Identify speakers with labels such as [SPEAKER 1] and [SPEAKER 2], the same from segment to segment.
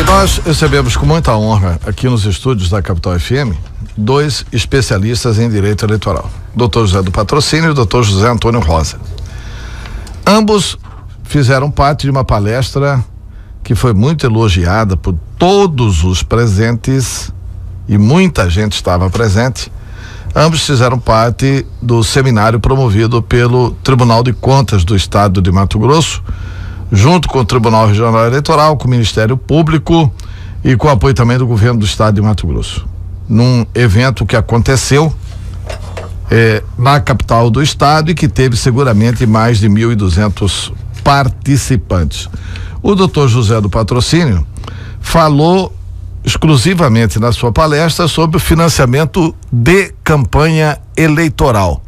[SPEAKER 1] Nós recebemos com muita honra aqui nos estúdios da Capital FM 2 especialistas em direito eleitoral, Dr. José do Patrocínio e Dr. José Antônio Rosa. Ambos fizeram parte de uma palestra que foi muito elogiada por todos os presentes e muita gente estava presente. Ambos fizeram parte do seminário promovido pelo Tribunal de Contas do Estado de Mato Grosso, junto com o Tribunal Regional Eleitoral, com o Ministério Público e com o apoio também do governo do Estado de Mato Grosso, num evento que aconteceu na capital do estado e que teve seguramente mais de 1.200 participantes. O doutor José do Patrocínio falou exclusivamente na sua palestra sobre o financiamento de campanha eleitoral,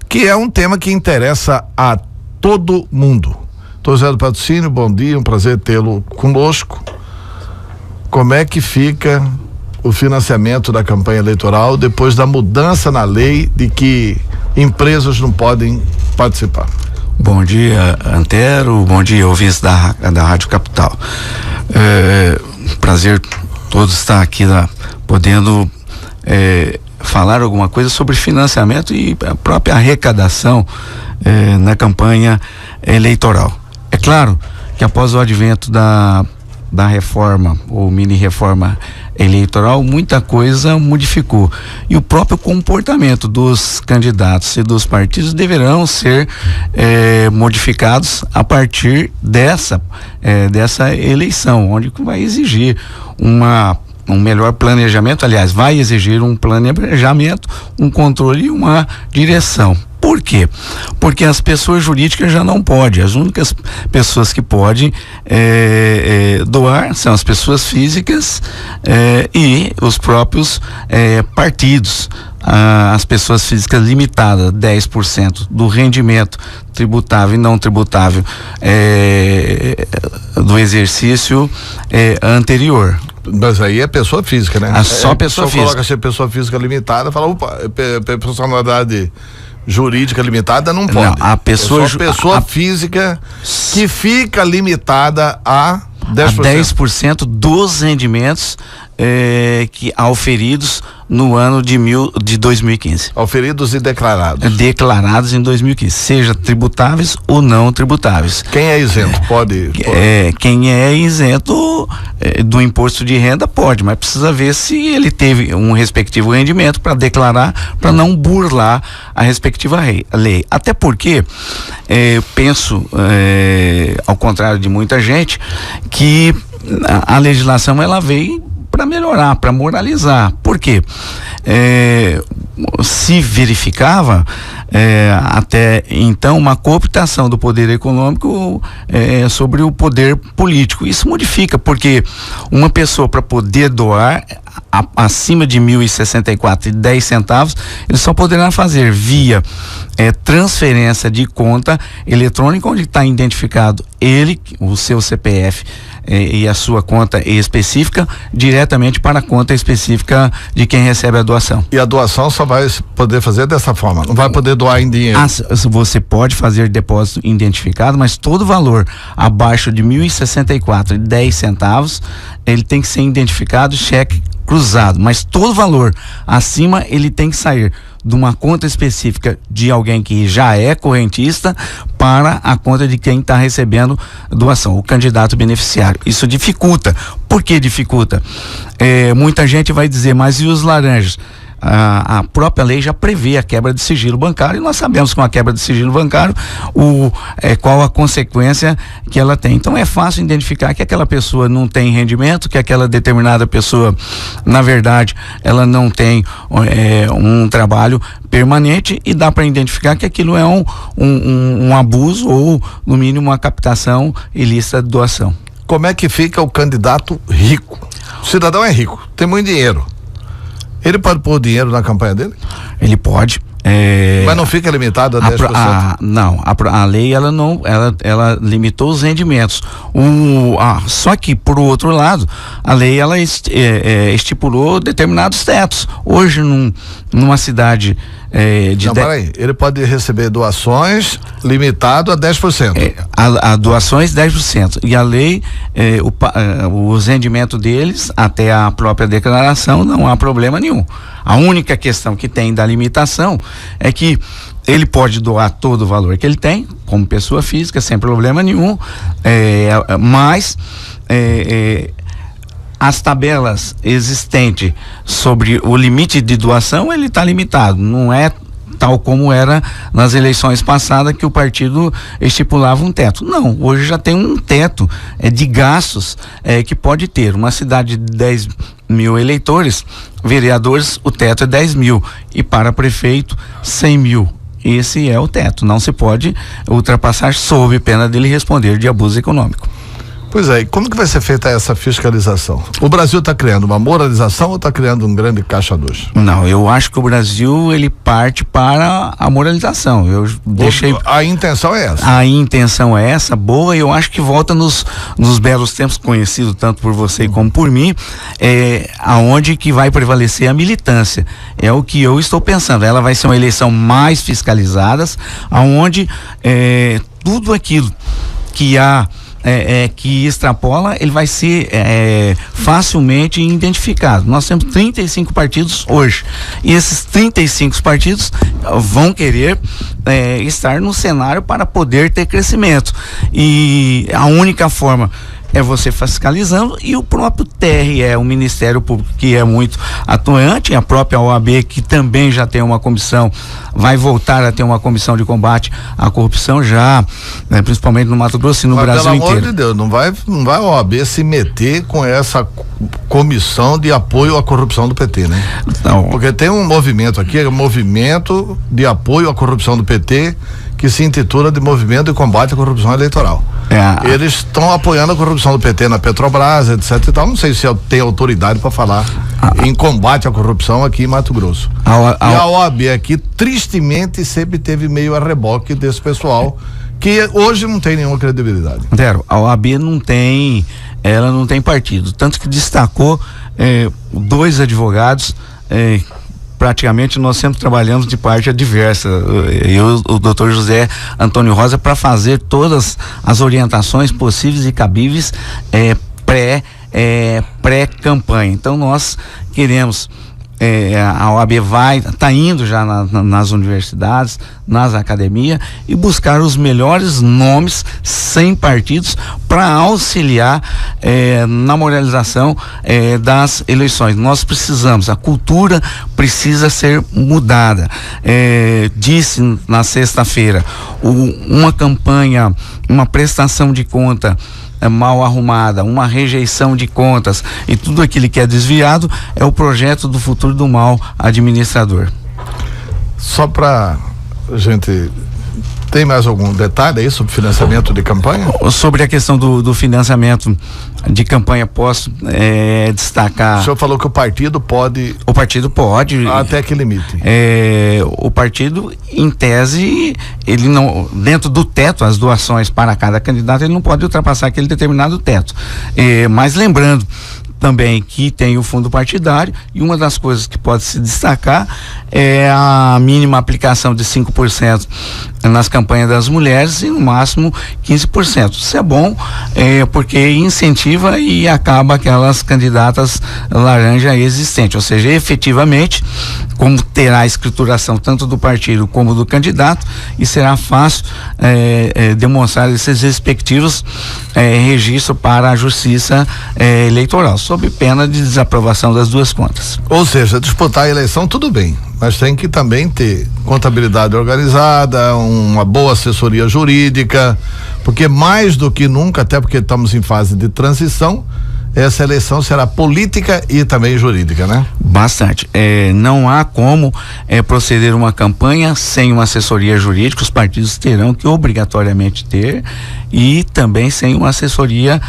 [SPEAKER 1] que é um tema que interessa a todo mundo. Doutor José do Patrocínio, bom dia, um prazer tê-lo conosco. Como é que fica o financiamento da campanha eleitoral depois da mudança na lei de que empresas não podem participar?
[SPEAKER 2] Bom dia, Antero, bom dia, ouvintes da Rádio Capital. Prazer todos estar aqui podendo falar alguma coisa sobre financiamento e a própria arrecadação na campanha eleitoral. É claro que após o advento da reforma ou mini reforma eleitoral, muita coisa modificou e o próprio comportamento dos candidatos e dos partidos deverão ser modificados a partir dessa eleição, onde vai exigir um melhor planejamento, aliás, vai exigir um planejamento, um controle e uma direção. Por quê? Porque as pessoas jurídicas já não podem. As únicas pessoas que podem doar são as pessoas físicas e os próprios partidos. As pessoas físicas limitadas 10% do rendimento tributável e não tributável do exercício anterior.
[SPEAKER 1] Mas aí é pessoa física, né?
[SPEAKER 2] Só pessoa física.
[SPEAKER 1] Coloca ser pessoa física limitada, fala, opa, personalidade jurídica limitada não pode.
[SPEAKER 2] Não, a pessoa
[SPEAKER 1] física que fica limitada a 10%
[SPEAKER 2] dos rendimentos auferidos no ano de 2015.
[SPEAKER 1] Auferidos e declarados.
[SPEAKER 2] Declarados em 2015, seja tributáveis ou não tributáveis.
[SPEAKER 1] Quem é isento pode.
[SPEAKER 2] Quem é isento do imposto de renda pode, mas precisa ver se ele teve um respectivo rendimento para declarar, para não burlar a respectiva lei. Até porque penso, ao contrário de muita gente, que a legislação ela veio para melhorar, para moralizar. Por quê? Se verificava até então uma cooptação do poder econômico sobre o poder político. Isso modifica, porque uma pessoa, para poder doar acima de 1.064,10 centavos, ele só poderá fazer via transferência de conta eletrônica, onde está identificado ele, o seu CPF e a sua conta específica, diretamente para a conta específica de quem recebe a doação.
[SPEAKER 1] E a doação só vai poder fazer dessa forma, não vai poder doar em dinheiro?
[SPEAKER 2] Você pode fazer depósito identificado, mas todo valor abaixo de 1.064,10 centavos, ele tem que ser identificado cheque cruzado, mas todo valor acima ele tem que sair de uma conta específica de alguém que já é correntista para a conta de quem está recebendo doação, o candidato beneficiário. Isso dificulta. Por que dificulta? Muita gente vai dizer, mas e os laranjas? A própria lei já prevê a quebra de sigilo bancário, e nós sabemos com a quebra de sigilo bancário qual a consequência que ela tem. Então é fácil identificar que aquela pessoa não tem rendimento, que aquela determinada pessoa, na verdade, ela não tem um trabalho permanente, e dá para identificar que aquilo é um abuso ou, no mínimo, uma captação ilícita de doação.
[SPEAKER 1] Como é que fica o candidato rico? O cidadão é rico, tem muito dinheiro. Ele pode pôr dinheiro na campanha dele?
[SPEAKER 2] Ele pode.
[SPEAKER 1] Mas não fica limitado a 10%?
[SPEAKER 2] Não, a lei ela limitou os rendimentos. Só que, por outro lado, a lei ela estipulou determinados tetos. Hoje, numa cidade
[SPEAKER 1] Peraí, ele pode receber doações limitado a 10%.
[SPEAKER 2] A doações 10%. E a lei, os rendimentos deles, até a própria declaração, não há problema nenhum. A única questão que tem da limitação é que ele pode doar todo o valor que ele tem, como pessoa física, sem problema nenhum, mas as tabelas existentes sobre o limite de doação, ele está limitado, não é tal como era nas eleições passadas, que o partido estipulava um teto. Não, hoje já tem um teto de gastos que pode ter. Uma cidade de 10 mil eleitores, vereadores, o teto é 10 mil, e para prefeito 100 mil. Esse é o teto, não se pode ultrapassar sob pena dele responder de abuso econômico.
[SPEAKER 1] Pois é, e como que vai ser feita essa fiscalização? O Brasil está criando uma moralização ou está criando um grande caixa 2?
[SPEAKER 2] Não, eu acho que o Brasil, ele parte para a moralização.
[SPEAKER 1] A intenção é essa?
[SPEAKER 2] A intenção é essa, boa, e eu acho que volta nos belos tempos, conhecido tanto por você como por mim, aonde que vai prevalecer a militância. É o que eu estou pensando. Ela vai ser uma eleição mais fiscalizada, aonde tudo aquilo que há que extrapola, ele vai ser facilmente identificado. Nós temos 35 partidos hoje, e esses 35 partidos vão querer estar no cenário para poder ter crescimento, e a única forma é você fiscalizando, e o próprio TRE, o Ministério Público, que é muito atuante, a própria OAB, que também já tem uma comissão, vai voltar a ter uma comissão de combate à corrupção já, principalmente no Mato Grosso e no Brasil inteiro. Pelo amor de
[SPEAKER 1] Deus, não vai a OAB se meter com essa comissão de apoio à corrupção do PT, né? Não. Porque tem um movimento aqui, o movimento de apoio à corrupção do PT, que se intitula de Movimento de Combate à Corrupção Eleitoral. Eles estão apoiando a corrupção do PT na Petrobras, etc e tal. Não sei se eu tenho autoridade para falar em combate à corrupção aqui em Mato Grosso. E a OAB aqui, tristemente, sempre teve meio a reboque desse pessoal, que hoje não tem nenhuma credibilidade.
[SPEAKER 2] A OAB não tem partido, tanto que destacou 2 advogados, praticamente nós sempre trabalhamos de parte adversa, eu, o Dr. José Antônio Rosa, para fazer todas as orientações possíveis e cabíveis pré-campanha. Então nós queremos, a OAB está indo já nas universidades, nas academias, e buscar os melhores nomes sem partidos para auxiliar na moralização das eleições. Nós precisamos, a cultura precisa ser mudada. Disse na sexta-feira, uma campanha, uma prestação de conta mal arrumada, uma rejeição de contas e tudo aquilo que é desviado, é o projeto do futuro do mal administrador.
[SPEAKER 1] Só para a gente... Tem mais algum detalhe aí sobre financiamento de campanha?
[SPEAKER 2] Sobre a questão do financiamento de campanha, posso destacar...
[SPEAKER 1] O senhor falou que o partido pode...
[SPEAKER 2] O partido pode...
[SPEAKER 1] Até que limite?
[SPEAKER 2] O partido, em tese, ele não... Dentro do teto, as doações para cada candidato, ele não pode ultrapassar aquele determinado teto. Mas lembrando também que tem o fundo partidário, e uma das coisas que pode se destacar é a mínima aplicação de 5% nas campanhas das mulheres e no máximo 15%. Isso é bom, porque incentiva e acaba aquelas candidatas laranja existentes, ou seja, efetivamente, como terá a escrituração tanto do partido como do candidato, e será fácil demonstrar esses respectivos registros para a Justiça Eleitoral, sob pena de desaprovação das 2 contas.
[SPEAKER 1] Ou seja, disputar a eleição tudo bem, mas tem que também ter contabilidade organizada, uma boa assessoria jurídica, porque mais do que nunca, até porque estamos em fase de transição, essa eleição será política e também jurídica, né?
[SPEAKER 2] Bastante. Não há como proceder uma campanha sem uma assessoria jurídica. Os partidos terão que obrigatoriamente ter, e também sem uma assessoria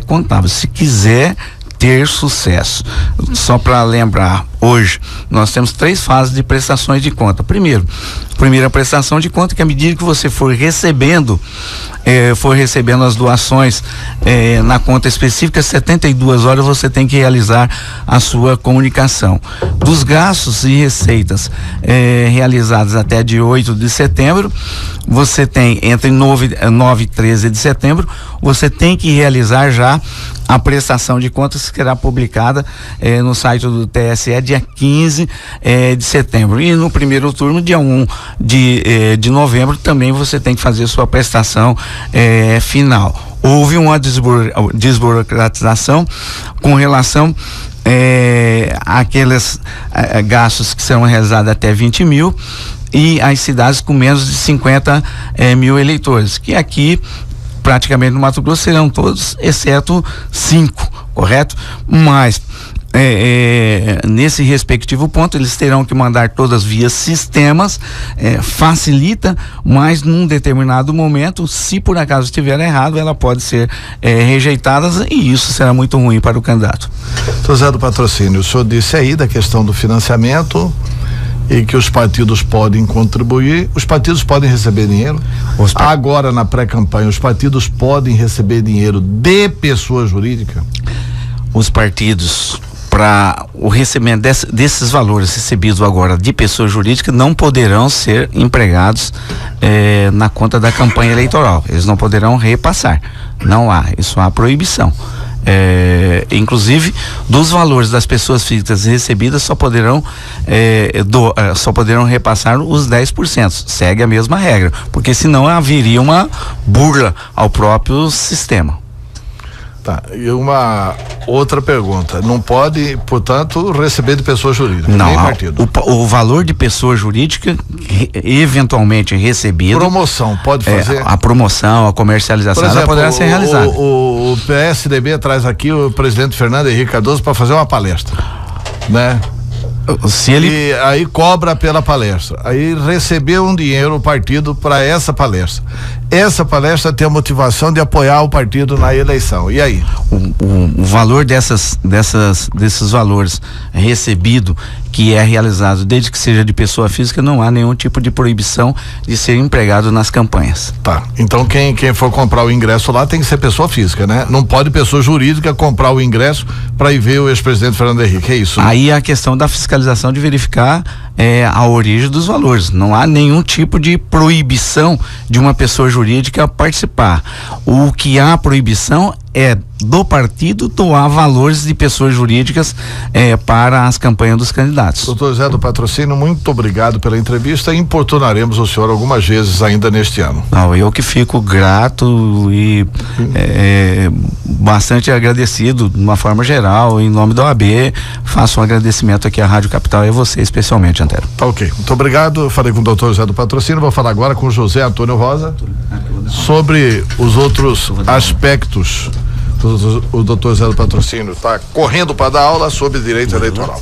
[SPEAKER 2] contábil, se quiser ter sucesso. Só para lembrar, hoje nós temos 3 fases de prestações de conta. Primeira prestação de conta, que à medida que você for recebendo as doações na conta específica, 72 horas você tem que realizar a sua comunicação. Dos gastos e receitas realizados até dia 8 de setembro, você tem entre 9 e 13 de setembro, você tem que realizar já a prestação de contas, que será publicada no site do TSE dia 15 de setembro. E no primeiro turno, dia 1 de novembro, também você tem que fazer sua prestação final. Houve uma desburocratização com relação àqueles gastos que serão realizados até 20 mil e as cidades com menos de 50 mil eleitores, que aqui praticamente no Mato Grosso serão todos, exceto 5, correto? Mas nesse respectivo ponto eles terão que mandar todas via sistemas, facilita, mas num determinado momento, se por acaso estiver errado, ela pode ser rejeitada, e isso será muito ruim para o candidato.
[SPEAKER 1] José do Patrocínio, o senhor disse aí da questão do financiamento e que os partidos podem contribuir, os partidos podem receber dinheiro. Agora, na pré-campanha, os partidos podem receber dinheiro de pessoa jurídica?
[SPEAKER 2] Os partidos, para o recebimento desses valores recebidos agora de pessoa jurídica, não poderão ser empregados na conta da campanha eleitoral. Eles não poderão repassar. Não há, isso há proibição. Inclusive dos valores das pessoas físicas recebidas só poderão repassar os 10%. Segue a mesma regra, porque senão haveria uma burla ao próprio sistema.
[SPEAKER 1] Tá, e uma outra pergunta, não pode, portanto, receber de pessoa jurídica,
[SPEAKER 2] não,
[SPEAKER 1] nem partido.
[SPEAKER 2] O valor de pessoa jurídica eventualmente recebido.
[SPEAKER 1] Promoção, pode fazer?
[SPEAKER 2] A promoção, a comercialização, ela poderá ser realizada.
[SPEAKER 1] O PSDB traz aqui o presidente Fernando Henrique Cardoso para fazer uma palestra, né? E aí cobra pela palestra, aí recebeu um dinheiro o partido para essa palestra tem a motivação de apoiar o partido na eleição, e aí?
[SPEAKER 2] O valor desses valores recebido, que é realizado desde que seja de pessoa física, não há nenhum tipo de proibição de ser empregado nas campanhas.
[SPEAKER 1] Tá, então quem for comprar o ingresso lá tem que ser pessoa física, né? Não pode pessoa jurídica comprar o ingresso para ir ver o ex-presidente Fernando Henrique, é isso?
[SPEAKER 2] Aí a questão da fiscalização, de verificar a origem dos valores. Não há nenhum tipo de proibição de uma pessoa jurídica participar. O que há proibição é do partido doar valores de pessoas jurídicas para as campanhas dos candidatos.
[SPEAKER 1] Doutor José do Patrocínio, muito obrigado pela entrevista, e importunaremos o senhor algumas vezes ainda neste ano.
[SPEAKER 2] Não, eu que fico grato e bastante agradecido de uma forma geral, em nome da OAB, faço um agradecimento aqui à Rádio Capital e a você especialmente, Antero.
[SPEAKER 1] Tá, ok, muito obrigado. Eu falei com o doutor José do Patrocínio, vou falar agora com o José Antônio Rosa sobre os outros aspectos. O doutor José do Patrocínio está correndo para dar aula sobre direito eleitoral.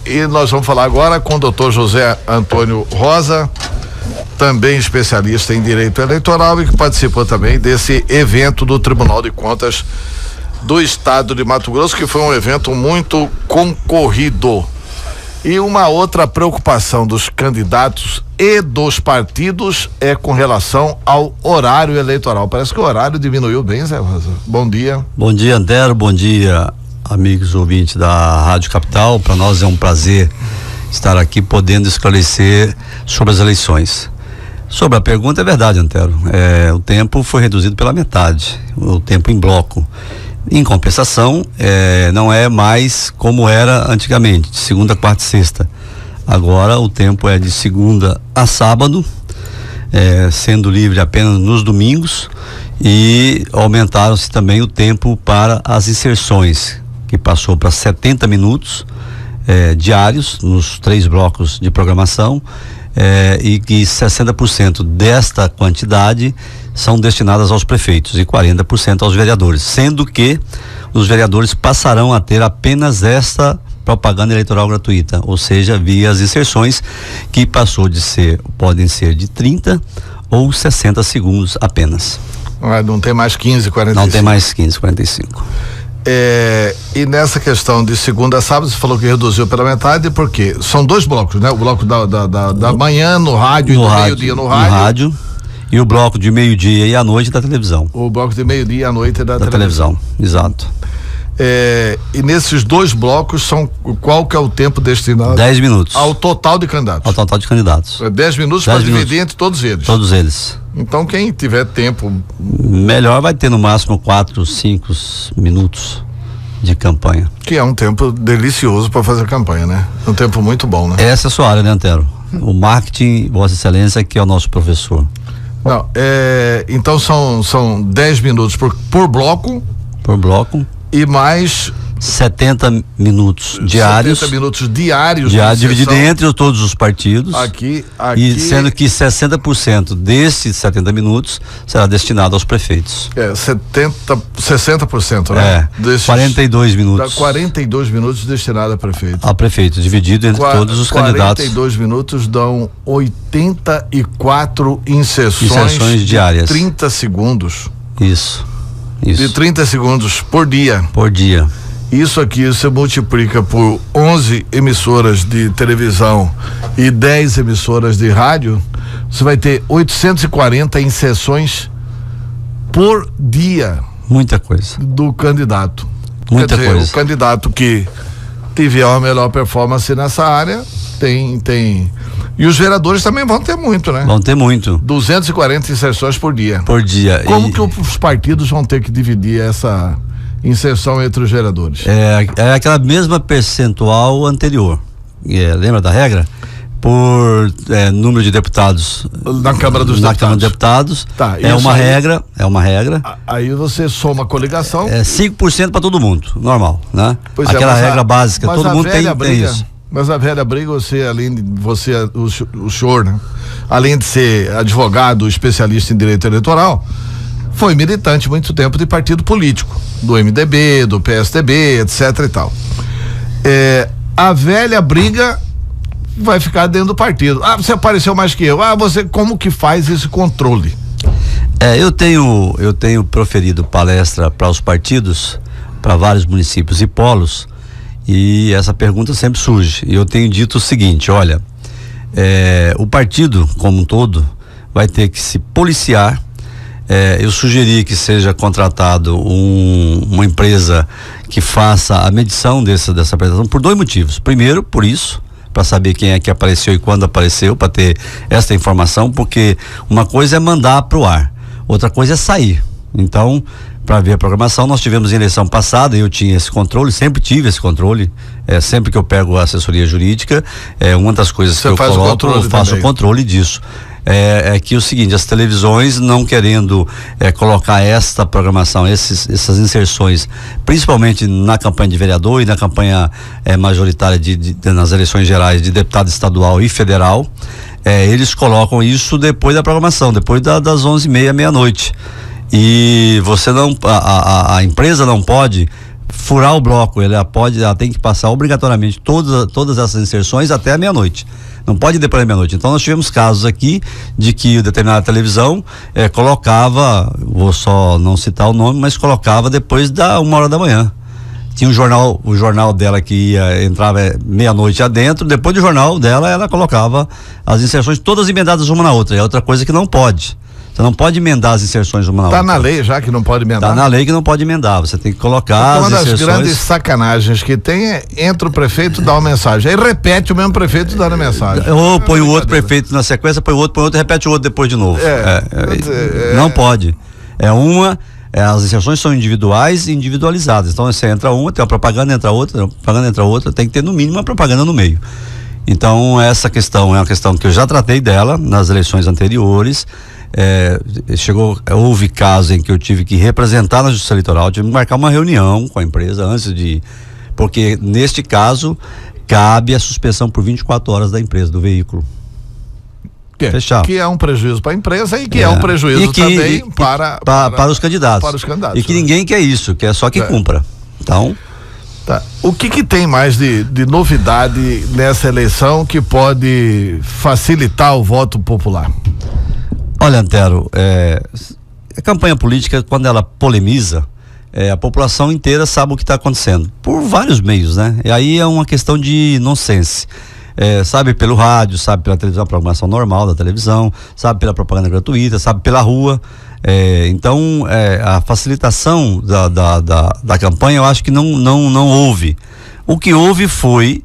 [SPEAKER 1] E nós vamos falar agora com o doutor José Antônio Rosa, também especialista em direito eleitoral e que participou também desse evento do Tribunal de Contas do Estado de Mato Grosso, que foi um evento muito concorrido. E uma outra preocupação dos candidatos e dos partidos é com relação ao horário eleitoral. Parece que o horário diminuiu bem, Zé Rosa. Bom dia.
[SPEAKER 3] Bom dia, Antero. Bom dia, amigos ouvintes da Rádio Capital. Para nós é um prazer estar aqui podendo esclarecer sobre as eleições. Sobre a pergunta, é verdade, Antero. O tempo foi reduzido pela metade, o tempo em bloco. Em compensação, não é mais como era antigamente, de segunda, quarta e sexta. Agora o tempo é de segunda a sábado, sendo livre apenas nos domingos, e aumentaram-se também o tempo para as inserções, que passou para 70 minutos diários nos 3 blocos de programação, e que 60% desta quantidade são destinadas aos prefeitos e 40% aos vereadores, sendo que os vereadores passarão a ter apenas esta propaganda eleitoral gratuita, ou seja, via as inserções, que podem ser de 30 ou 60 segundos apenas.
[SPEAKER 1] Não tem mais 15, 45.
[SPEAKER 3] Não tem mais 15, 45.
[SPEAKER 1] E nessa questão de segunda a sábado, você falou que reduziu pela metade, porque são 2 blocos, né? O bloco da manhã no rádio e do meio-dia no rádio.
[SPEAKER 3] E o bloco de meio-dia e à noite da televisão.
[SPEAKER 1] O bloco de meio-dia e à noite da
[SPEAKER 3] televisão. Exato.
[SPEAKER 1] E nesses 2 blocos qual que é o tempo destinado?
[SPEAKER 3] 10 minutos.
[SPEAKER 1] Ao total de candidatos.
[SPEAKER 3] Ao total de candidatos.
[SPEAKER 1] 10 minutos para dividir entre todos eles.
[SPEAKER 3] Todos eles.
[SPEAKER 1] Então quem tiver tempo.
[SPEAKER 3] Melhor vai ter no máximo 4, 5 minutos de campanha.
[SPEAKER 1] Que é um tempo delicioso para fazer campanha, né? Um tempo muito bom, né?
[SPEAKER 3] Essa é a sua área, né, Antero? O marketing, Vossa Excelência, que é o nosso professor.
[SPEAKER 1] Não, então são 10 minutos por bloco.
[SPEAKER 3] Por bloco.
[SPEAKER 1] E mais
[SPEAKER 3] 70 minutos diários.
[SPEAKER 1] 70 minutos diários.
[SPEAKER 3] Dividido entre todos os partidos.
[SPEAKER 1] Aqui.
[SPEAKER 3] E sendo que 60% desses 70 minutos será destinado aos prefeitos.
[SPEAKER 1] 60%, né?
[SPEAKER 3] 42 minutos.
[SPEAKER 1] 42 minutos destinados a prefeito.
[SPEAKER 3] A prefeito, dividido entre todos os candidatos.
[SPEAKER 1] 42 minutos dão 84 inserções
[SPEAKER 3] diárias.
[SPEAKER 1] 30 segundos.
[SPEAKER 3] Isso.
[SPEAKER 1] De 30 segundos por dia.
[SPEAKER 3] Por dia.
[SPEAKER 1] Isso aqui você multiplica por 11 emissoras de televisão e 10 emissoras de rádio, você vai ter 840 inserções por dia.
[SPEAKER 3] Muita coisa.
[SPEAKER 1] Do candidato.
[SPEAKER 3] Muita coisa.
[SPEAKER 1] O candidato que tiver a melhor performance nessa área tem. E os vereadores também vão ter muito, né?
[SPEAKER 3] Vão ter muito.
[SPEAKER 1] 240 inserções por dia.
[SPEAKER 3] Por dia.
[SPEAKER 1] Como que os partidos vão ter que dividir essa inserção entre os vereadores?
[SPEAKER 3] É aquela mesma percentual anterior. Lembra da regra? Por número de deputados
[SPEAKER 1] na Câmara dos Deputados.
[SPEAKER 3] Câmara dos Deputados.
[SPEAKER 1] Tá,
[SPEAKER 3] é uma regra.
[SPEAKER 1] Aí você soma a coligação.
[SPEAKER 3] 5% para todo mundo, normal, né?
[SPEAKER 1] Pois
[SPEAKER 3] aquela regra básica, todo mundo tem isso.
[SPEAKER 1] Mas a velha briga, o senhor, né? Além de ser advogado, especialista em direito eleitoral, foi militante muito tempo de partido político, do MDB, do PSDB, etc e tal. A velha briga vai ficar dentro do partido. Você apareceu mais que eu. Você como que faz esse controle?
[SPEAKER 3] Eu tenho proferido palestra para os partidos, para vários municípios e polos, e essa pergunta sempre surge. E eu tenho dito o seguinte: olha, o partido como um todo vai ter que se policiar. Eu sugeri que seja contratado uma empresa que faça a medição dessa apresentação por 2 motivos. Primeiro, por isso, para saber quem é que apareceu e quando apareceu, para ter essa informação, porque uma coisa é mandar para o ar, outra coisa é sair. Então, para ver a programação, nós tivemos em eleição passada, eu tinha esse controle, sempre tive esse controle, sempre que eu pego a assessoria jurídica, uma das coisas que eu coloco, eu faço o controle disso. Que é o seguinte: as televisões não querendo colocar esta programação, essas inserções, principalmente na campanha de vereador e na campanha majoritária nas eleições gerais de deputado estadual e federal, eles colocam isso depois da programação, depois das 11h30, meia-noite. E você não, a empresa não pode furar o bloco, ela tem que passar obrigatoriamente todas essas inserções até a meia-noite. Não pode ir depois da meia-noite. Então nós tivemos casos aqui de que determinada televisão colocava, vou só não citar o nome, mas colocava depois da 1h da manhã. Tinha o jornal dela que entrava meia-noite adentro, depois do jornal dela ela colocava as inserções todas emendadas uma na outra. É outra coisa que não pode. Você não pode emendar as inserções uma na outra.
[SPEAKER 1] Tá na lei já que não pode emendar?
[SPEAKER 3] Tá na lei que não pode emendar, você tem que colocar as inserções.
[SPEAKER 1] Uma das grandes sacanagens que tem entra o prefeito, dá uma mensagem, aí repete o mesmo prefeito dando a mensagem.
[SPEAKER 3] Ou põe o outro prefeito na sequência, põe o outro, repete o outro depois de novo. Não pode. As inserções são individuais e individualizadas. Então você entra uma, tem uma propaganda, entra outra, tem que ter no mínimo uma propaganda no meio. Então essa questão é uma questão que eu já tratei dela nas eleições anteriores. Houve casos em que eu tive que representar na Justiça Eleitoral, tive que marcar uma reunião com a empresa porque neste caso cabe a suspensão por 24 horas da empresa, do veículo. Fechar. Que
[SPEAKER 1] é um prejuízo para a empresa e que é um prejuízo também para
[SPEAKER 3] os candidatos. E que ninguém quer isso, quer só que cumpra. Então.
[SPEAKER 1] Tá. O que tem mais de novidade nessa eleição que pode facilitar o voto popular?
[SPEAKER 3] Olha, Antero, a campanha política, quando ela polemiza, a população inteira sabe o que está acontecendo, por vários meios, né? E aí é uma questão de nonsense. Sabe pelo rádio, sabe pela televisão, a programação normal da televisão, sabe pela propaganda gratuita, sabe pela rua. Então, a facilitação da campanha, eu acho que não houve. O que houve foi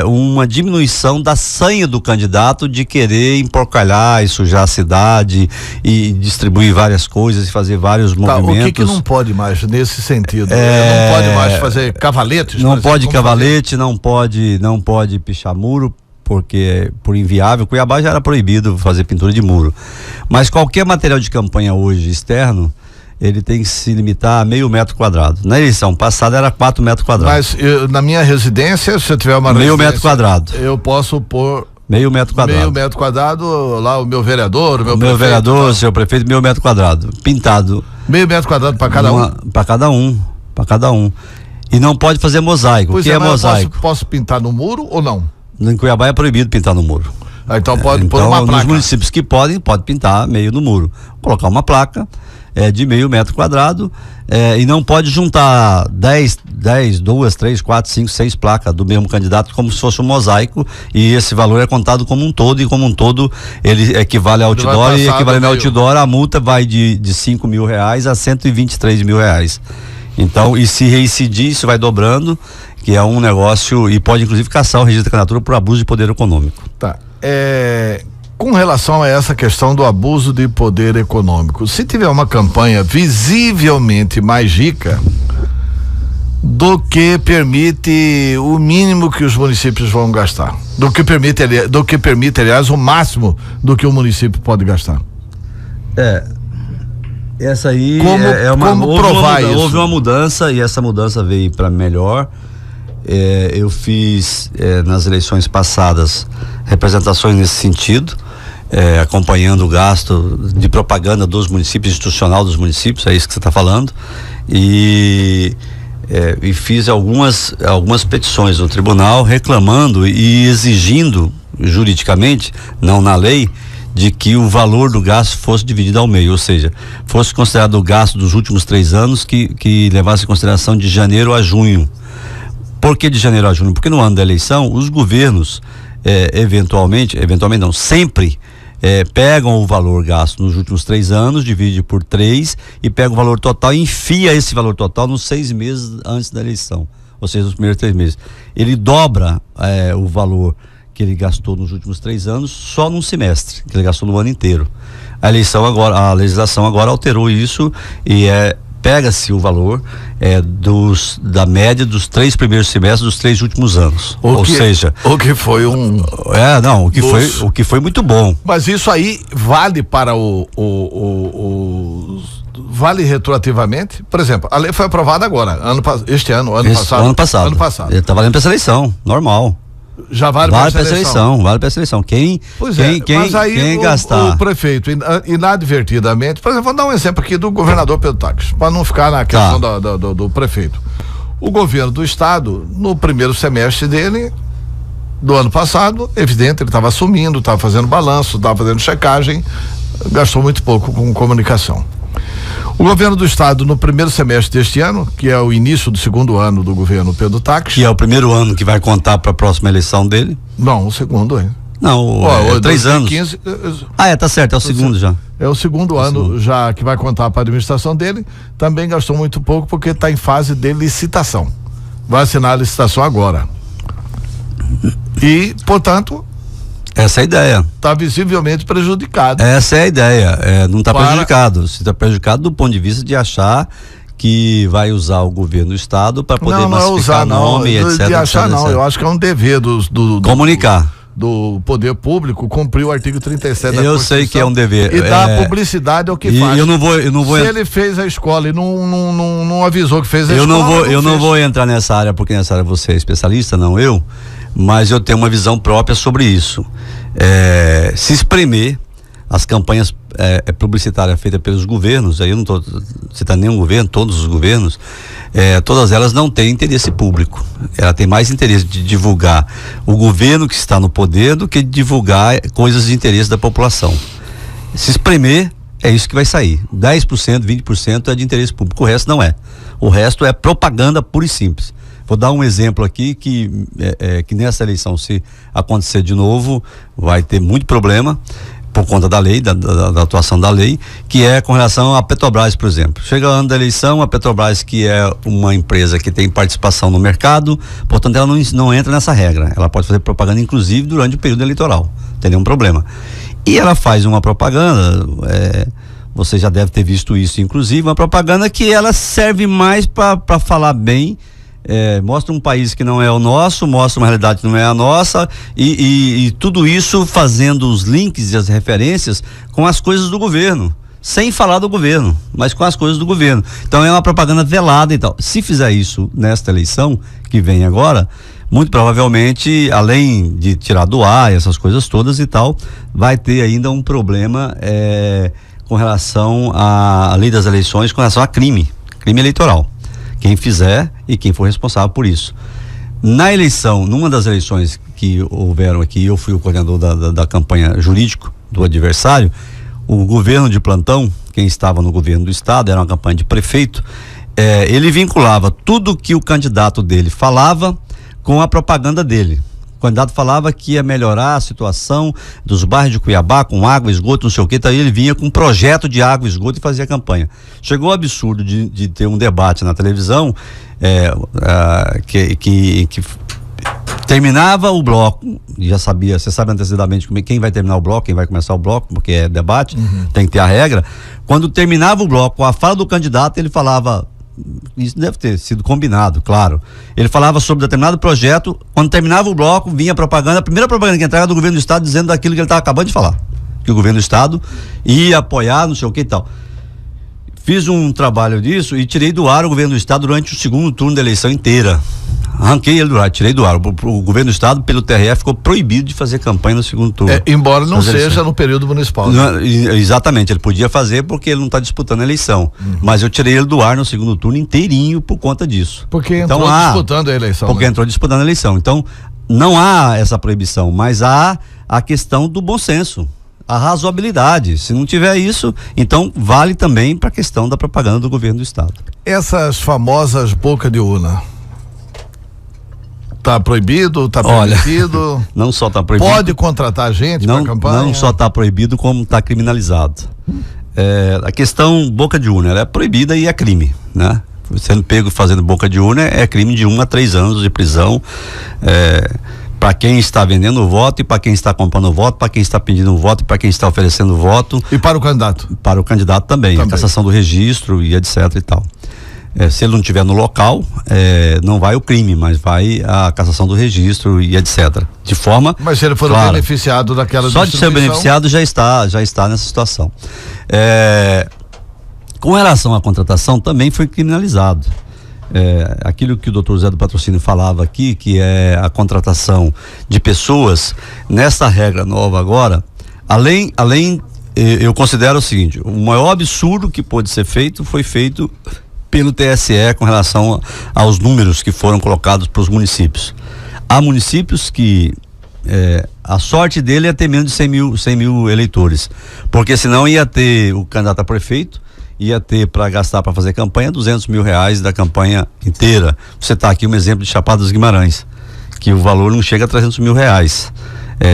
[SPEAKER 3] uma diminuição da sanha do candidato de querer emporcalhar e sujar a cidade e distribuir várias coisas e fazer vários movimentos.
[SPEAKER 1] O que não pode mais nesse sentido? Não pode mais fazer cavaletes?
[SPEAKER 3] Não pode cavalete, não pode pichar muro, porque por inviável. Cuiabá já era proibido fazer pintura de muro. Mas qualquer material de campanha hoje externo, ele tem que se limitar a meio metro quadrado. Na eleição passada era 4 metros quadrados.
[SPEAKER 1] Mas na minha residência, se eu tiver uma
[SPEAKER 3] meio metro quadrado.
[SPEAKER 1] Eu posso pôr
[SPEAKER 3] meio metro quadrado.
[SPEAKER 1] Meio metro quadrado, lá o meu vereador, o
[SPEAKER 3] meu vereador, seu prefeito, meio metro quadrado, pintado.
[SPEAKER 1] Meio metro quadrado para cada um?
[SPEAKER 3] Para cada um. E não pode fazer mosaico. O que é mosaico?
[SPEAKER 1] Posso pintar no muro ou não?
[SPEAKER 3] Em Cuiabá é proibido pintar no muro.
[SPEAKER 1] Então pode pôr uma placa.
[SPEAKER 3] Nos municípios que pode pintar meio no muro. Colocar uma placa de meio metro quadrado, e não pode juntar 10, 2, 3, 4, 5, 6 placas do mesmo candidato como se fosse um mosaico, e esse valor é contado como um todo, e como um todo ele equivale ao outdoor, e equivalendo ao outdoor a multa vai de R$5.000 a R$123.000. Então, e se reincidir, isso vai dobrando, que é um negócio, e pode inclusive caçar o registro da candidatura por abuso de poder econômico.
[SPEAKER 1] Tá. Com relação a essa questão do abuso de poder econômico, se tiver uma campanha visivelmente mais rica do que permite o mínimo que os municípios vão gastar, do que permite, aliás, o máximo do que o município pode gastar.
[SPEAKER 3] Essa aí houve uma mudança, e essa mudança veio para melhor. Eu fiz nas eleições passadas representações nesse sentido, acompanhando o gasto de propaganda dos municípios, institucional dos municípios, é isso que você está falando, e fiz algumas petições no tribunal reclamando e exigindo juridicamente, não na lei, de que o valor do gasto fosse dividido ao meio, ou seja, fosse considerado o gasto dos últimos 3 anos que levasse em consideração de janeiro a junho. Por que de janeiro a junho? Porque no ano da eleição, os governos, eventualmente não, sempre pegam o valor gasto nos últimos 3 anos, divide por 3 e pega o valor total e enfia esse valor total nos 6 meses antes da eleição, ou seja, nos primeiros 3 meses. Ele dobra o valor que ele gastou nos últimos 3 anos só num semestre, que ele gastou no ano inteiro. A legislação agora alterou isso e pega-se o valor da média dos 3 primeiros semestres dos 3 últimos anos. O que foi o que foi muito bom.
[SPEAKER 1] Mas isso aí vale para vale retroativamente? Por exemplo, a lei foi aprovada agora, ano passado.
[SPEAKER 3] Ele está valendo para essa eleição, normal.
[SPEAKER 1] Já vale para essa eleição.
[SPEAKER 3] Vale para essa eleição. Quem gastar.
[SPEAKER 1] O prefeito, inadvertidamente, por exemplo, vou dar um exemplo aqui do governador Pedro Taques, para não ficar na questão do prefeito. O governo do estado, no primeiro semestre dele, do ano passado, evidente, ele estava assumindo, estava fazendo balanço, estava fazendo checagem, gastou muito pouco com comunicação. O governo do estado, no primeiro semestre deste ano, que é o início do segundo ano do governo Pedro Taques.
[SPEAKER 3] Que é o primeiro ano que vai contar para a próxima eleição dele?
[SPEAKER 1] Não, o segundo, hein?
[SPEAKER 3] Não, 3 anos. Tá certo, é o segundo já.
[SPEAKER 1] É o segundo ano já que vai contar para a administração dele. Também gastou muito pouco porque está em fase de licitação. Vai assinar a licitação agora. E, portanto,
[SPEAKER 3] essa é a ideia.
[SPEAKER 1] Está visivelmente prejudicado.
[SPEAKER 3] Essa é a ideia. Não está prejudicado. Se está prejudicado do ponto de vista de achar que vai usar o governo do estado para poder massificar nome, etc.
[SPEAKER 1] De achar não, eu acho que é um dever
[SPEAKER 3] comunicar.
[SPEAKER 1] Do poder público cumprir o artigo 37 da Constituição.
[SPEAKER 3] Eu sei que é um dever.
[SPEAKER 1] E dar publicidade ao que faz.
[SPEAKER 3] Eu não vou
[SPEAKER 1] Se ele fez a escola e não avisou que fez a escola.
[SPEAKER 3] Eu não vou entrar nessa área, porque nessa área você é especialista, não eu, mas eu tenho uma visão própria sobre isso. Se espremer as campanhas publicitárias feitas pelos governos, aí eu não estou citando nenhum governo, todos os governos, todas elas não têm interesse público. Ela tem mais interesse de divulgar o governo que está no poder do que de divulgar coisas de interesse da população. Se espremer, É isso que vai sair. 10%, 20% é de interesse público, o resto não é. O resto é propaganda pura e simples. Vou dar um exemplo aqui que nessa eleição, se acontecer de novo, vai ter muito problema por conta da lei, da atuação da lei, que é com relação à Petrobras, por exemplo. Chega o ano da eleição, a Petrobras, que é uma empresa que tem participação no mercado, portanto ela não entra nessa regra. Ela pode fazer propaganda, inclusive, durante o período eleitoral. Não tem nenhum problema. E ela faz uma propaganda, você já deve ter visto isso, inclusive, uma propaganda que ela serve mais para falar bem. Mostra um país que não é o nosso, mostra uma realidade que não é a nossa e tudo isso fazendo os links e as referências com as coisas do governo, sem falar do governo, mas com as coisas do governo. Então é uma propaganda velada e tal. Se fizer isso nesta eleição que vem agora, muito provavelmente, além de tirar do ar essas coisas todas e tal, vai ter ainda um problema com relação à lei das eleições, com relação a crime eleitoral. Quem fizer e quem for responsável por isso. Na eleição, numa das eleições que houveram aqui, eu fui o coordenador da campanha jurídico do adversário, o governo de plantão, quem estava no governo do estado, era uma campanha de prefeito, ele vinculava tudo que o candidato dele falava com a propaganda dele. O candidato falava que ia melhorar a situação dos bairros de Cuiabá com água, esgoto, não sei o que, então ele vinha com um projeto de água, esgoto e fazia campanha. Chegou o absurdo de ter um debate na televisão que terminava o bloco, já sabia, você sabe antecipadamente quem vai terminar o bloco, quem vai começar o bloco, porque é debate, tem que ter a regra. Quando terminava o bloco, a fala do candidato, ele falava, isso deve ter sido combinado, claro. Ele falava sobre determinado projeto, quando terminava o bloco, vinha a propaganda, a primeira propaganda que entrava do governo do estado dizendo daquilo que ele estava acabando de falar, que o governo do estado ia apoiar, não sei o que e tal. Fiz um trabalho disso e tirei do ar o governo do estado durante o segundo turno da eleição inteira. Arranquei ele do ar, tirei do ar. O governo do estado, pelo TRE, ficou proibido de fazer campanha no segundo turno.
[SPEAKER 1] Embora não seja no período municipal. Né?
[SPEAKER 3] Exatamente, ele podia fazer porque ele não está disputando a eleição. Mas eu tirei ele do ar no segundo turno inteirinho por conta disso.
[SPEAKER 1] Porque entrou disputando a eleição.
[SPEAKER 3] Porque entrou disputando a eleição. Então, não há essa proibição, mas há a questão do bom senso, a razoabilidade. Se não tiver isso, então vale também para a questão da propaganda do governo do estado.
[SPEAKER 1] Essas famosas boca de urna. Tá proibido, tá permitido?
[SPEAKER 3] Olha, não só tá proibido.
[SPEAKER 1] Pode contratar gente para campanha?
[SPEAKER 3] Não só tá proibido, como tá criminalizado. A questão boca de urna, ela é proibida e é crime, né? Sendo pego fazendo boca de urna é crime de 1 a 3 anos de prisão. Para quem está vendendo o voto e para quem está comprando o voto, para quem está pedindo o voto e para quem está oferecendo o voto.
[SPEAKER 1] E para o candidato?
[SPEAKER 3] Para o candidato também. A cassação do registro e etc e tal. Se ele não estiver no local, não vai o crime, mas vai a cassação do registro e etc. De forma.
[SPEAKER 1] Mas se ele for beneficiado daquela
[SPEAKER 3] só de ser beneficiado já está nessa situação. Com relação à contratação, também foi criminalizado. Aquilo que o doutor Zé do Patrocínio falava aqui, que é a contratação de pessoas, nessa regra nova agora, além eu considero o seguinte: o maior absurdo que pôde ser feito foi feito pelo TSE com relação aos números que foram colocados para os municípios. Há municípios que a sorte dele é ter menos de 100 mil eleitores, porque senão ia ter o candidato a prefeito, ia ter para gastar para fazer campanha R$200 mil da campanha inteira. Você está aqui um exemplo de Chapada dos Guimarães, que o valor não chega a R$300 mil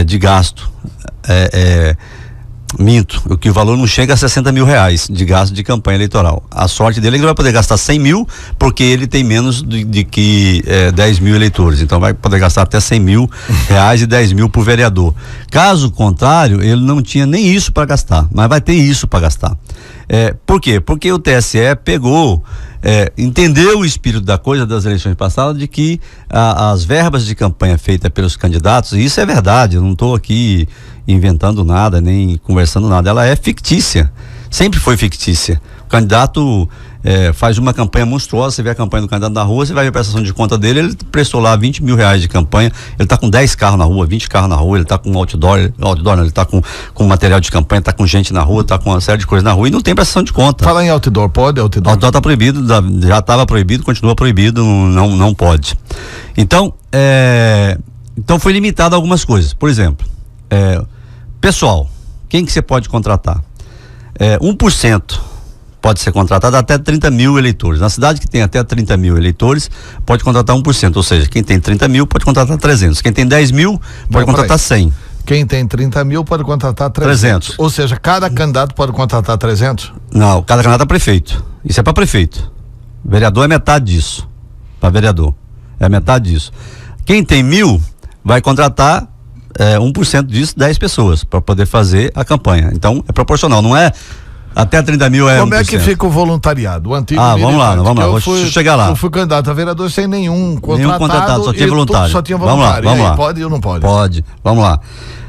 [SPEAKER 3] de gasto. Minto, que o valor não chega a R$60 mil de gasto de campanha eleitoral. A sorte dele é que ele vai poder gastar 100 mil, porque ele tem menos de que 10 mil eleitores, então vai poder gastar até R$100 mil e 10 mil por vereador. Caso contrário, ele não tinha nem isso para gastar, mas vai ter isso para gastar. Por quê? Porque o TSE pegou, entendeu o espírito da coisa das eleições passadas, de que as verbas de campanha feitas pelos candidatos, e isso é verdade, eu não estou aqui inventando nada, nem conversando nada, ela é fictícia, sempre foi fictícia. O candidato faz uma campanha monstruosa, você vê a campanha do candidato na rua, você vai ver a prestação de conta dele, ele prestou lá R$20 mil de campanha, ele está com 10 carros na rua, 20 carros na rua, ele está com outdoor não, ele está com material de campanha, está com gente na rua, está com uma série de coisas na rua e não tem prestação de conta.
[SPEAKER 1] Fala em outdoor, pode outdoor?
[SPEAKER 3] Outdoor está proibido, já estava proibido, continua proibido, não pode. Então foi limitado algumas coisas, por exemplo, pessoal, quem que você pode contratar? 1% pode ser contratado até 30 mil eleitores. Na cidade que tem até 30 mil eleitores, pode contratar 1%, ou seja, quem tem 30 mil pode contratar 300, quem tem 10 mil pode contratar 100.
[SPEAKER 1] Quem tem 30 mil pode contratar 300. Ou seja, cada candidato pode contratar 300?
[SPEAKER 3] Não, cada candidato é prefeito. Isso é para prefeito. Vereador é metade disso. Para vereador. É metade disso. Quem tem 1.000 vai contratar 1% disso, 10 pessoas, para poder fazer a campanha. Então, é proporcional, não é até 30 mil
[SPEAKER 1] Como 1%. É que fica o voluntariado? O antigo
[SPEAKER 3] vamos lá, vou chegar lá.
[SPEAKER 1] Eu fui candidato a vereador sem nenhum contratado.
[SPEAKER 3] Só tinha voluntário.
[SPEAKER 1] Só tinha voluntário.
[SPEAKER 3] Vamos lá.
[SPEAKER 1] Pode ou não pode?
[SPEAKER 3] Pode, vamos lá.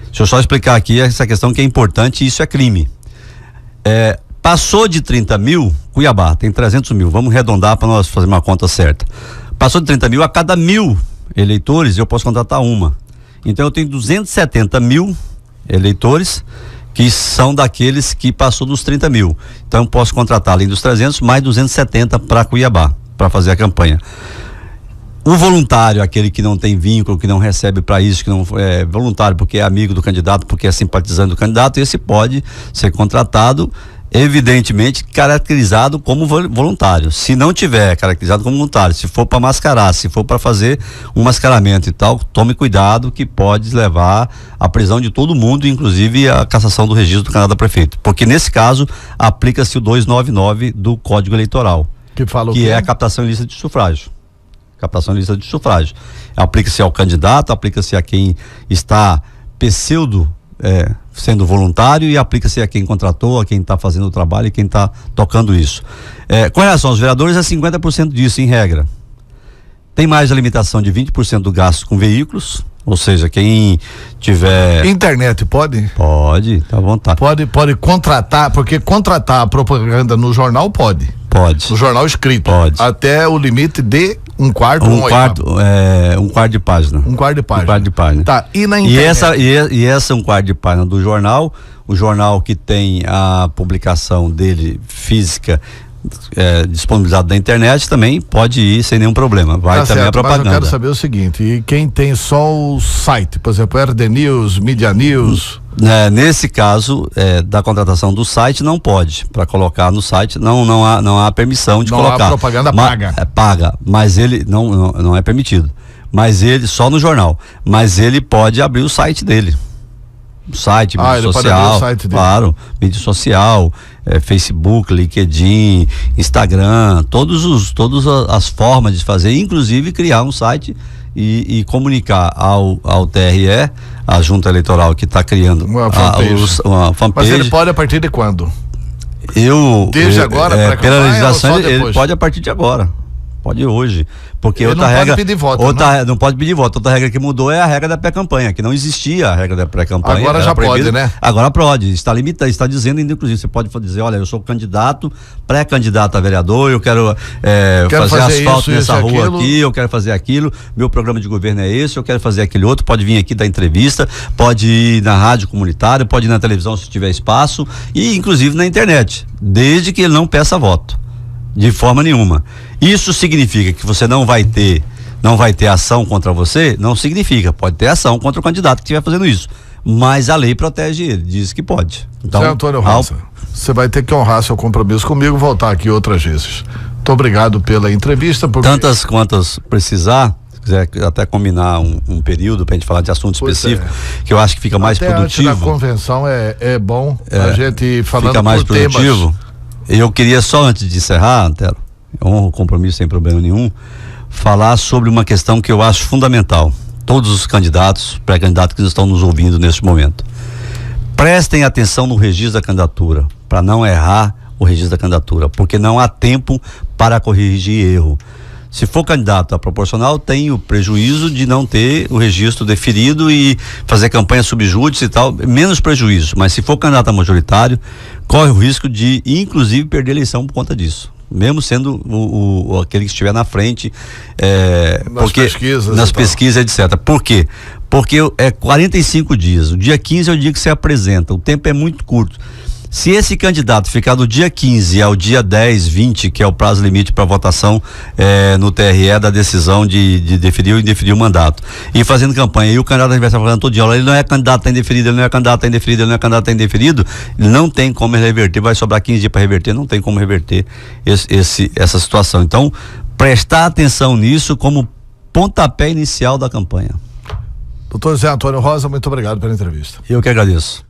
[SPEAKER 3] Deixa eu só explicar aqui essa questão que é importante, e isso é crime. Passou de 30 mil, Cuiabá tem 300 mil, vamos arredondar para nós fazer uma conta certa. Passou de 30 mil, a cada 1.000 eleitores eu posso contratar uma. Então eu tenho 270 mil eleitores que são daqueles que passou dos 30 mil. Então eu posso contratar, além dos 300, mais 270 para Cuiabá, para fazer a campanha. O voluntário, aquele que não tem vínculo, que não recebe para isso, que não é voluntário porque é amigo do candidato, porque é simpatizante do candidato, esse pode ser contratado, evidentemente caracterizado como voluntário. Se não tiver caracterizado como voluntário, se for para mascarar, se for para fazer um mascaramento e tal, tome cuidado, que pode levar à prisão de todo mundo, inclusive a cassação do registro do candidato a prefeito, porque nesse caso aplica-se o 299 do Código Eleitoral, que é a captação ilícita de sufrágio. Captação ilícita de sufrágio. Aplica-se ao candidato, aplica-se a quem está sendo voluntário, e aplica-se a quem contratou, a quem está fazendo o trabalho e quem está tocando isso. Com relação aos vereadores, é 50% disso, em regra. Tem mais a limitação de 20% do gasto com veículos, ou seja, quem tiver...
[SPEAKER 1] Internet pode?
[SPEAKER 3] Pode, tá à vontade.
[SPEAKER 1] Pode contratar, porque contratar a propaganda no jornal pode.
[SPEAKER 3] Pode.
[SPEAKER 1] No jornal escrito.
[SPEAKER 3] Pode.
[SPEAKER 1] Até o limite de um quarto de página.
[SPEAKER 3] Um quarto de página.
[SPEAKER 1] Um quarto de página.
[SPEAKER 3] Tá,
[SPEAKER 1] e na internet?
[SPEAKER 3] E essa um quarto de página do jornal, o jornal que tem a publicação dele física disponibilizado na internet, também pode ir sem nenhum problema. Vai também a propaganda.
[SPEAKER 1] Mas eu quero saber o seguinte, e quem tem só o site, por exemplo, RD News, Media News...
[SPEAKER 3] Nesse caso, da contratação do site, não pode. Para colocar no site, não há permissão de colocar.
[SPEAKER 1] Não há propaganda paga.
[SPEAKER 3] Paga, mas ele não é permitido. Mas ele, só no jornal. Mas ele pode abrir o site dele. O site, mídia social. Pode abrir o site dele. Claro, mídia social, Facebook, LinkedIn, Instagram, todas as formas de fazer, inclusive criar um site e comunicar ao TRE, a junta eleitoral que está criando uma fanpage.
[SPEAKER 1] Mas ele pode a partir de quando?
[SPEAKER 3] Desde
[SPEAKER 1] agora,
[SPEAKER 3] pela legislação, ele pode a partir de agora. Pode hoje, porque
[SPEAKER 1] ele
[SPEAKER 3] outra
[SPEAKER 1] não
[SPEAKER 3] regra,
[SPEAKER 1] pode pedir voto,
[SPEAKER 3] não pode pedir voto. Outra regra que mudou é a regra da pré-campanha, que não existia a regra da pré-campanha.
[SPEAKER 1] Agora já pode, né?
[SPEAKER 3] Agora pode, está limitado, está dizendo, inclusive, você pode dizer, olha, eu sou candidato, pré-candidato a vereador, eu quero fazer asfalto nessa rua aqui, eu quero fazer aquilo, meu programa de governo é esse, eu quero fazer aquele outro, pode vir aqui dar entrevista, pode ir na rádio comunitária, pode ir na televisão se tiver espaço, e inclusive na internet, desde que ele não peça voto. De forma nenhuma. Isso significa que você não vai ter ação contra você? Não significa. Pode ter ação contra o candidato que estiver fazendo isso. Mas a lei protege ele, diz que pode. Então,
[SPEAKER 1] Zé Antônio Rosa, você vai ter que honrar seu compromisso comigo e voltar aqui outras vezes. Muito obrigado pela entrevista.
[SPEAKER 3] Tantas quantas precisar, se quiser até combinar um período pra gente falar de assunto específico, que eu acho que fica mais produtivo.
[SPEAKER 1] Antes da convenção é bom a gente falando
[SPEAKER 3] fica mais
[SPEAKER 1] por
[SPEAKER 3] produtivo. Eu queria só, antes de encerrar, Antero, honro o compromisso sem problema nenhum, falar sobre uma questão que eu acho fundamental. Todos os candidatos, pré-candidatos que estão nos ouvindo neste momento, prestem atenção no registro da candidatura, para não errar o registro da candidatura, porque não há tempo para corrigir erro. Se for candidato a proporcional, tem o prejuízo de não ter o registro deferido e fazer campanha subjúdice e tal, menos prejuízo. Mas se for candidato a majoritário, corre o risco de, inclusive, perder a eleição por conta disso. Mesmo sendo aquele que estiver na frente, nas pesquisas, etc. Por quê? Porque é 45 dias. O dia 15 é o dia que você apresenta. O tempo é muito curto. Se esse candidato ficar do dia 15 ao dia 10, 20, que é o prazo limite para votação no TRE da decisão de deferir ou indeferir o mandato, e fazendo campanha, e o candidato adversário falando todo dia, olha, ele não é candidato a indeferido, ele não é candidato a indeferido, ele não é candidato a indeferido, não tem como reverter, vai sobrar 15 dias para reverter, não tem como reverter essa situação. Então, prestar atenção nisso como pontapé inicial da campanha.
[SPEAKER 1] Doutor José Antônio Rosa, muito obrigado pela entrevista.
[SPEAKER 3] Eu que agradeço.